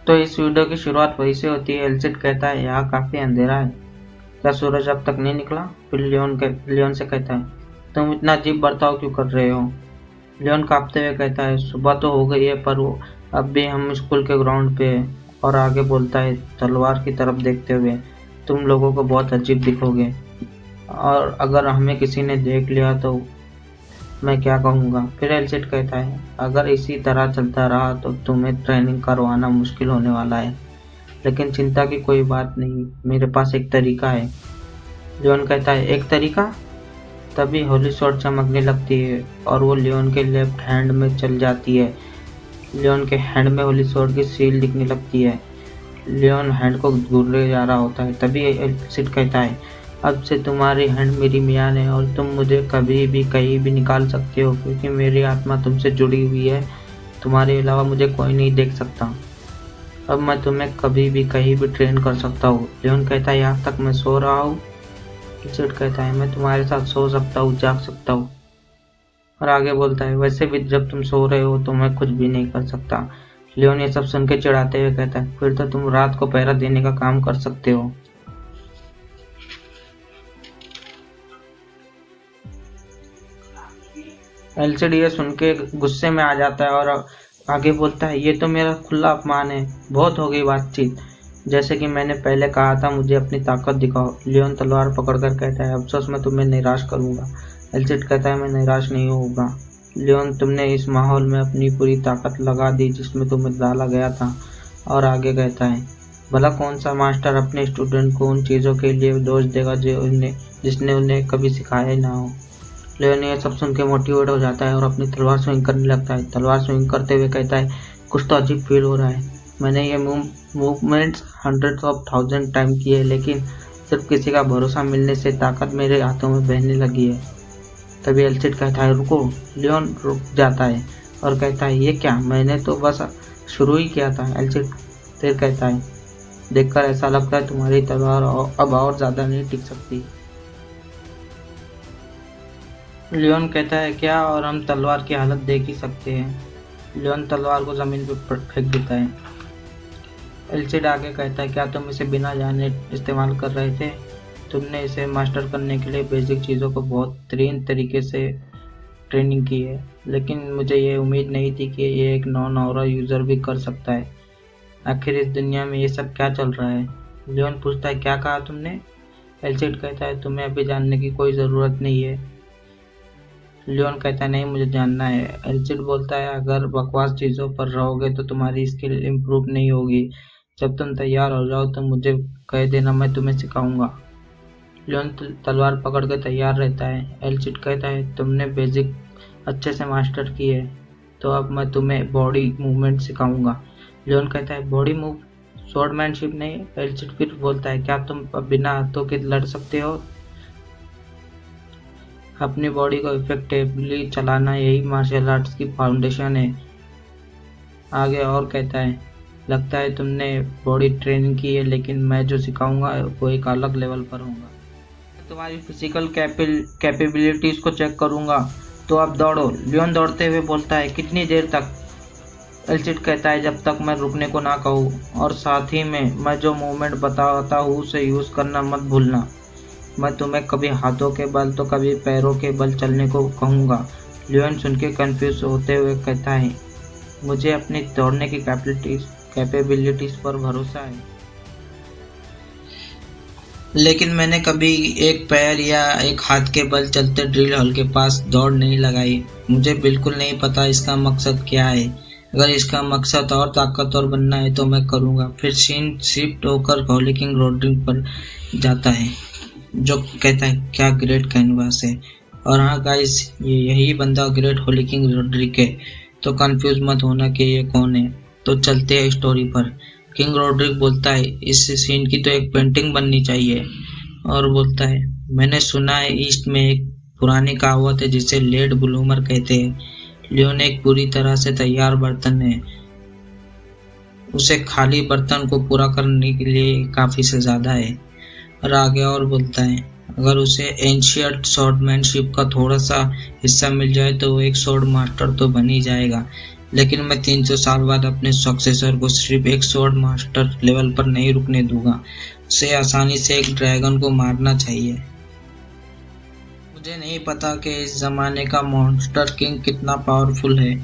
तो इस वीडियो की शुरुआत वहीं से होती है। एल्सिड कहता है यहाँ काफी अंधेरा है, क्या सूरज अब तक नहीं निकला? फिर लियोन से कहता है तुम इतना अजीब बर्ताव क्यों कर रहे हो? लियोन कांपते हुए कहता है सुबह तो हो गई है पर वो अब भी हम स्कूल के ग्राउंड पे है। और आगे बोलता है तलवार की तरफ देखते हुए तुम लोगों को बहुत अजीब दिखोगे और अगर हमें किसी ने देख लिया तो मैं क्या कहूँगा? फिर एल्सिड कहता है अगर इसी तरह चलता रहा तो तुम्हें ट्रेनिंग करवाना मुश्किल होने वाला है, लेकिन चिंता की कोई बात नहीं, मेरे पास एक तरीका है। लियोन कहता है एक तरीका? तभी होली स्वॉर्ड चमकने लगती है और वो लियोन के लेफ्ट हैंड में चल जाती है। लियोन के हैंड में होली स्वॉर्ड की सील दिखने लगती है। लियोन हैंड को घूरने जा रहा होता है। तभी एल्सिड कहता है अब से तुम्हारी हैंड मेरी म्यान है और तुम मुझे कभी भी कहीं भी निकाल सकते हो क्योंकि मेरी आत्मा तुमसे जुड़ी हुई है। तुम्हारे अलावा मुझे कोई नहीं देख सकता। अब मैं तुम्हें कभी भी कहीं भी ट्रेन कर सकता हूँ। लियोन कहता है यहाँ तक मैं सो रहा हूँ? एल्सिड कहता है मैं तुम्हारे साथ सो सकता हूँ, जाग सकता हूँ। और आगे बोलता है वैसे भी जब तुम सो रहे हो तो मैं कुछ भी नहीं कर सकता। लियोन ये सब सुन के चिढ़ाते हुए कहता है फिर तो तुम रात को पहरा देने का काम कर सकते हो। एल्सिड ये सुन के गुस्से में आ जाता है और आगे बोलता है ये तो मेरा खुला अपमान है, बहुत हो गई बातचीत। जैसे कि मैंने पहले कहा था मुझे अपनी ताकत दिखाओ। लियोन तलवार पकड़कर कहता है अफसोस मैं तुम्हें निराश करूंगा। एल्सिड कहता है मैं निराश नहीं होऊंगा। लियोन तुमने इस माहौल में अपनी पूरी ताकत लगा दी जिसमें तुम्हें डाला गया था। और आगे कहता है भला कौन सा मास्टर अपने स्टूडेंट को उन चीज़ों के लिए दोष देगा जिसने उन्हें कभी सिखाया ही ना हो। लियोन ये सब सुन के मोटिवेट हो जाता है और अपनी तलवार स्विंग करने लगता है। तलवार स्विंग करते हुए कहता है कुछ तो अजीब फील हो रहा है, मैंने ये movements hundreds of thousand time किए लेकिन सिर्फ किसी का भरोसा मिलने से ताकत मेरे हाथों में बहने लगी है। तभी एल्सिड कहता है रुको। लियोन रुक जाता है और कहता है ये क्या, मैंने तो बस शुरू ही किया था। एल्सिड फिर कहता है देखकर ऐसा लगता है तुम्हारी तलवार अब और ज़्यादा नहीं टिक सकती। लियोन कहता है क्या, और हम तलवार की हालत देख ही सकते हैं। लियोन तलवार को ज़मीन पर फेंक देता है। एल्सिड आगे कहता है क्या तुम इसे बिना जाने इस्तेमाल कर रहे थे? तुमने इसे मास्टर करने के लिए बेसिक चीज़ों को बहुत बेहतरीन तरीके से ट्रेनिंग की है, लेकिन मुझे ये उम्मीद नहीं थी कि ये एक नॉन ऑरा यूज़र भी कर सकता है। आखिर इस दुनिया में ये सब क्या चल रहा है? लियोन पूछता है क्या कहा तुमने? एल्सिड कहता है तुम्हें अभी जानने की कोई ज़रूरत नहीं है। लियोन कहता है नहीं मुझे जानना है। एल्सिड बोलता है अगर बकवास चीज़ों पर रहोगे तो तुम्हारी स्किल इम्प्रूव नहीं होगी। जब तुम तैयार हो जाओ तो मुझे कह देना, मैं तुम्हें सिखाऊंगा। लियोन तलवार पकड़ के तैयार रहता है। एल्सिड कहता है तुमने बेसिक अच्छे से मास्टर की है तो अब मैं तुम्हें बॉडी मूवमेंट सिखाऊंगा। लियोन कहता है बॉडी मूव, स्वॉर्डमैनशिप नहीं। एल्सिड फिर बोलता है क्या तुम बिना हाथों के लड़ सकते हो? अपनी बॉडी को इफेक्टिवली चलाना यही मार्शल आर्ट्स की फाउंडेशन है। आगे और कहता है लगता है तुमने बॉडी ट्रेनिंग की है लेकिन मैं जो सिखाऊंगा वो एक अलग लेवल पर होगा। तुम्हारी फिजिकल कैपेबिलिटीज को चेक करूंगा, तो अब दौड़ो। लियोन दौड़ते हुए बोलता है कितनी देर तक? एल्सिड कहता है जब तक मैं रुकने को ना कहूँ, और साथ ही में मैं जो मूवमेंट बताता हूँ उसे यूज़ करना मत भूलना। मैं तुम्हें कभी हाथों के बल तो कभी पैरों के बल चलने को कहूँगा। लियोन सुन के कन्फ्यूज होते हुए कहता है मुझे अपनी दौड़ने की कैपेबिलिटीज पर भरोसा है, लेकिन मैंने कभी एक पैर या एक हाथ के बल चलते ड्रिल हॉल के पास दौड़ नहीं लगाई। मुझे बिल्कुल नहीं पता इसका मकसद क्या है। अगर इसका मकसद और ताकतवर बनना है तो मैं करूँगा। फिर सीन शिफ्ट होकर होली किंग रोड्रिक पर जाता है जो कहता है क्या ग्रेट कैनवास है। और हाँ गाइस, यही बंदा ग्रेट होली किंग रोड्रिक है, तो कंफ्यूज मत होना कि ये कौन है। तो चलते हैं स्टोरी पर। किंग रोड्रिक बोलता है इस सीन की तो एक पेंटिंग बननी चाहिए, और बोलता है मैंने सुना है ईस्ट में एक पुरानी कहावत है जिसे लेट ब्लूमर कहते हैं। लियोन एक पूरी तरह से तैयार बर्तन है, उसे खाली बर्तन को पूरा करने के लिए काफ़ी से ज़्यादा है। और आगे और बोलता है अगर उसे एंशियंट स्वॉर्डमैनशिप का थोड़ा सा हिस्सा मिल जाए तो वो एक स्वॉर्ड मास्टर तो बन ही जाएगा। लेकिन मैं 300 साल बाद अपने सक्सेसर को सिर्फ एक स्वॉर्ड मास्टर लेवल पर नहीं रुकने दूंगा। उसे आसानी से एक ड्रैगन को मारना चाहिए। मुझे नहीं पता कि इस जमाने का मॉन्स्टर किंग कितना पावरफुल है।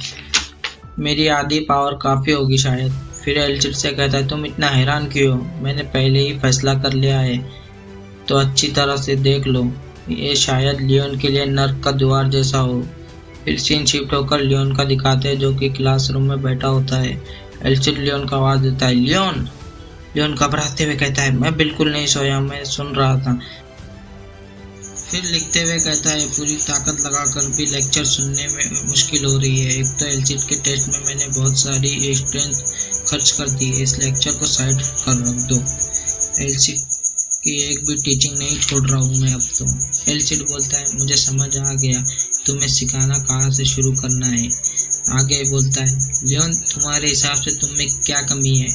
मेरी आधी पावर काफी होगी शायद। फिर एल्चिड से कहता है, तुम इतना हैरान क्यों हो? मैंने पहले ही फैसला कर लिया है, तो अच्छी तरह से देख लो। ये शायद लियोन के लिए नर्क का द्वार जैसा हो। फिर सीन शिफ्ट होकर लियोन का दिखाते हैं, जो कि क्लासरूम में बैठा होता है। एल्चिड लियोन का आवाज देता है, लियोन। लियोन घबराते हुए कहता है, मैं बिल्कुल नहीं सोया, मैं सुन रहा था। फिर लिखते हुए कहता है, पूरी ताकत लगाकर भी लेक्चर सुनने में मुश्किल हो रही है। एक तो एल्चिड के टेस्ट में मैंने बहुत सारी स्ट्रेंथ खर्च कर दी है, इस लेक्चर को साइड कर रख दो। एल्चिड की एक भी टीचिंग नहीं छोड़ रहा हूँ मैं अब तो। एल्चिड बोलता है, मुझे समझ आ गया, तुम्हें सिखाना कहाँ से शुरू करना है। आगे बोलता है, लियोन तुम्हारे हिसाब से तुम में क्या कमी है?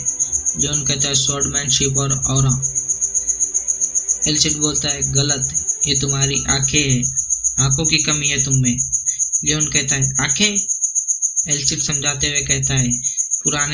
लियोन कहता है, स्वॉर्डमैनशिप और ऑरा। एल्चिड बोलता है, गलत, ये तुम्हारी आंखें हैं, आंखों की कमी है तुम में। लियोन कहता है, आंखें? एल्चिड समझाते हुए कहता है, पुराने